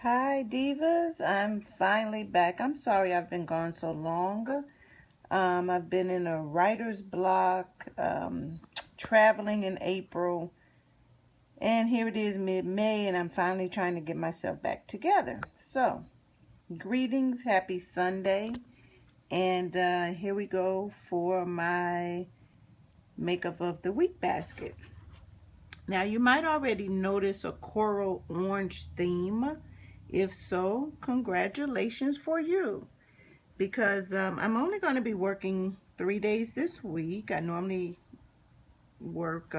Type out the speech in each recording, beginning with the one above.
Hi Divas, I'm finally back. I'm sorry I've been gone so long. I've been in a writer's block, traveling in April, and here it is mid-May, and I'm finally trying to get myself back together. So, greetings, happy Sunday, and here we go for my makeup of the week basket. Now, you might already notice a coral orange theme. If so, congratulations for you, because I'm only going to be working 3 days this week. I normally work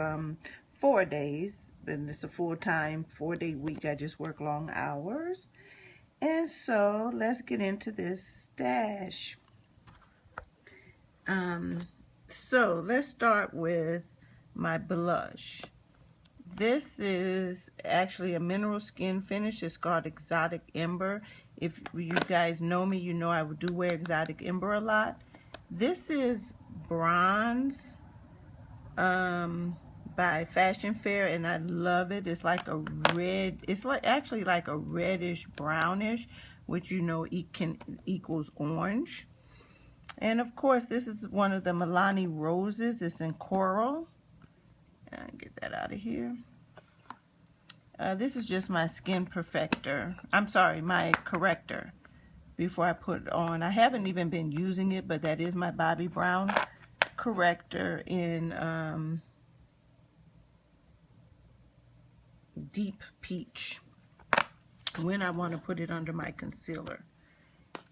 4 days, and it's a full-time 4-day week. I just work long hours. And so let's get into this stash. So let's start with my blush. This is actually a mineral skin finish. It's called Exotic Ember. If you guys know me, you know I do wear Exotic Ember a lot. This is bronze by Fashion Fair, and I love it. It's like a red. It's like actually like a reddish brownish, which you know equals orange. And of course, this is one of the Milani roses. It's in coral. Get that out of here. This is just my skin perfector. I'm sorry, my corrector before I put it on. I haven't even been using it, but that is my Bobbi Brown corrector in deep peach when I want to put it under my concealer.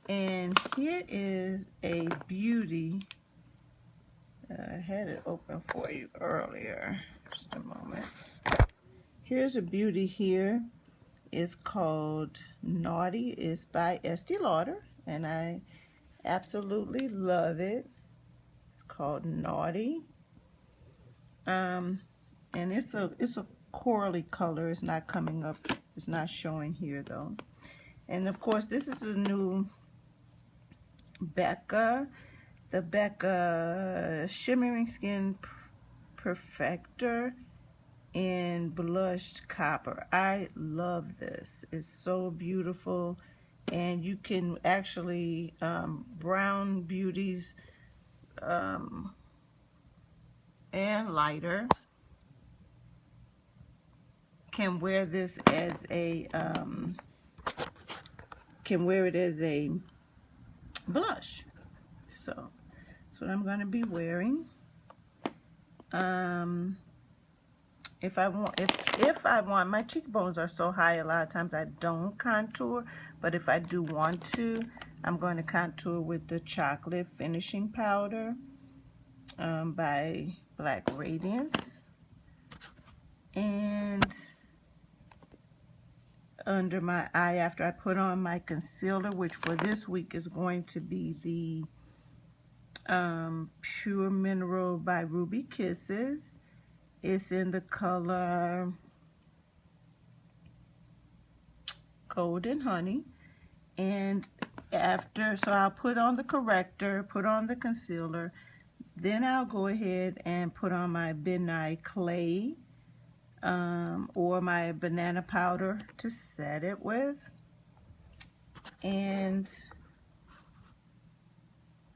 And here is a beauty. I had it open for you earlier. Just a moment. Here's a beauty here. It's called Naughty. It's by Estee Lauder, and I absolutely love it. It's called Naughty. And it's a corally color. It's not coming up. It's not showing here though. And of course, this is a new Becca. The Becca Shimmering Skin Perfector in Blushed Copper. I love this. It's so beautiful, and you can actually brown beauties and lighter can wear this as a blush. So that's what I'm going to be wearing. If I want, my cheekbones are so high a lot of times I don't contour, but if I do want to, I'm going to contour with the chocolate finishing powder by Black Radiance. And under my eye, after I put on my concealer, which for this week is going to be the Pure Mineral by Ruby Kisses. It's in the color Golden Honey. And after, so I'll put on the corrector, put on the concealer, then I'll go ahead and put on my Midnight Clay or my banana powder to set it with. And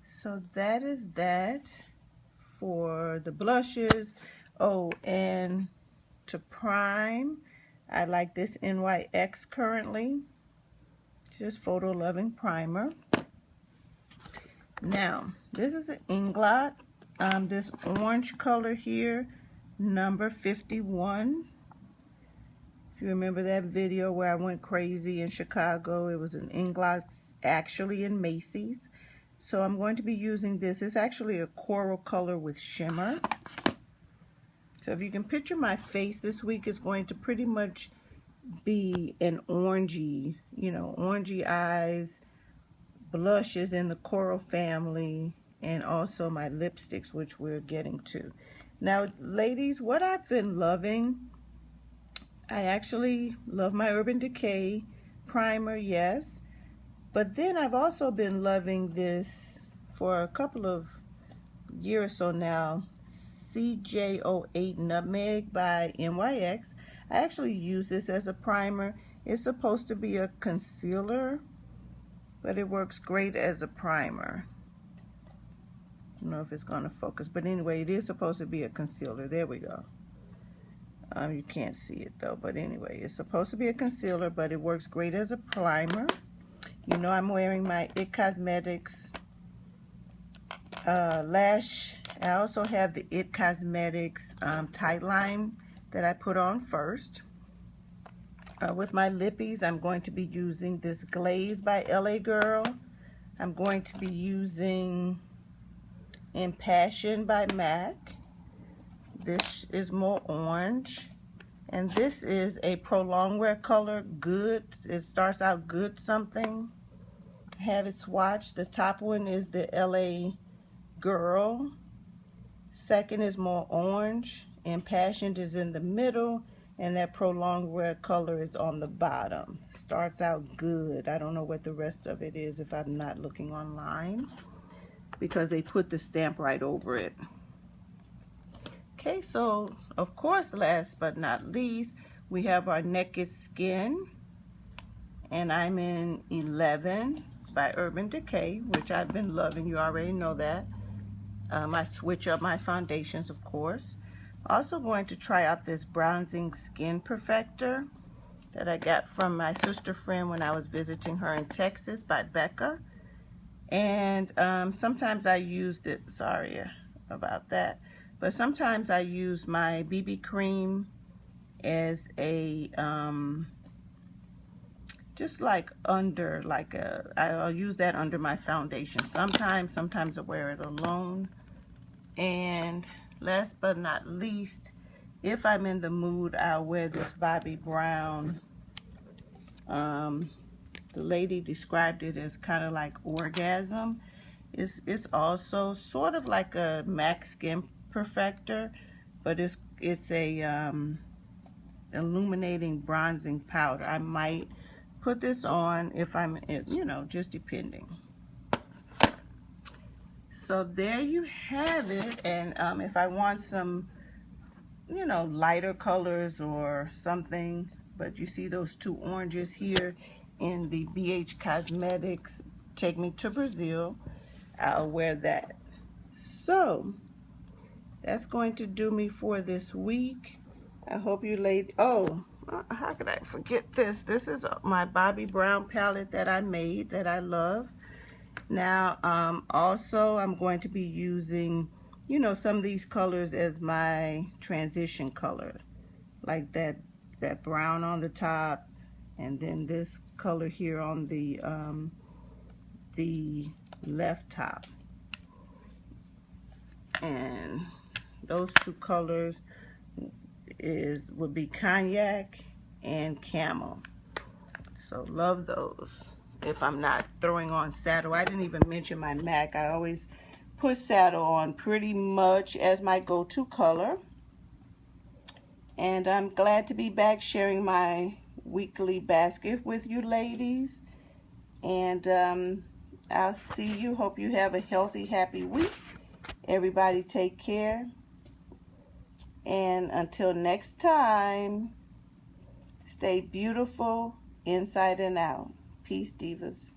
so that is that for the blushes. Oh, and to prime, I like this NYX currently. Just Photo Loving Primer. Now, this is an Inglot. This orange color here, number 51. If you remember that video where I went crazy in Chicago, it was an Inglot actually in Macy's. So I'm going to be using this. It's actually a coral color with shimmer. So if you can picture my face this week, is going to pretty much be an orangey, you know, orangey eyes, blushes in the coral family, and also my lipsticks, which we're getting to. Now, ladies, what I've been loving, I actually love my Urban Decay primer, yes. But then I've also been loving this for a couple of years or so now, CJ08 Nutmeg by NYX. I actually use this as a primer, It's supposed to be a concealer, but it works great as a primer. I don't know if it's going to focus, but anyway, it is supposed to be a concealer. There we go. You can't see it though, but anyway, it's supposed to be a concealer, but it works great as a primer. You know, I'm wearing my IT Cosmetics lash. I also have the IT Cosmetics tight line that I put on first. With my lippies, I'm going to be using this Glaze by LA Girl. I'm going to be using Impassioned by MAC. This is more orange. And this is a Prolonged Wear color, Good. It starts out Good something. I have it swatched. The top one is the LA Girl. Second is more orange. Impassioned is in the middle. And that Prolonged Wear color is on the bottom. Starts out Good. I don't know what the rest of it is if I'm not looking online, because they put the stamp right over it. Okay, so of course, last but not least, we have our Naked Skin, and I'm in 11 by Urban Decay, which I've been loving. You already know that. I switch up my foundations, of course. Also going to try out this Bronzing Skin Perfector that I got from my sister friend when I was visiting her in Texas by Becca. And sometimes I used it, sorry about that, but sometimes I use my BB cream as a, just like under, like I'll use that under my foundation sometimes I wear it alone. And last but not least, if I'm in the mood, I'll wear this Bobbi Brown. The lady described it as kind of like Orgasm. It's also sort of like a MAC Skin Perfector, but it's a illuminating bronzing powder. I might put this on if I'm, you know, just depending. So there you have it. And if I want some, you know, lighter colors or something, but you see those two oranges here in the BH Cosmetics Take Me to Brazil, I'll wear that. So that's going to do me for this week. I hope you laid, oh, how could I forget this? This is my Bobbi Brown palette that I made that I love. Now, also I'm going to be using, you know, some of these colors as my transition color, like that brown on the top, and then this color here on the left top. And those two colors would be Cognac and Camel. So love those. If I'm not throwing on saddle, I didn't even mention my MAC. I always put saddle on pretty much as my go-to color. And I'm glad to be back sharing my weekly basket with you ladies. And I'll see you. Hope you have a healthy, happy week. Everybody take care. And until next time, stay beautiful inside and out. Peace, Divas.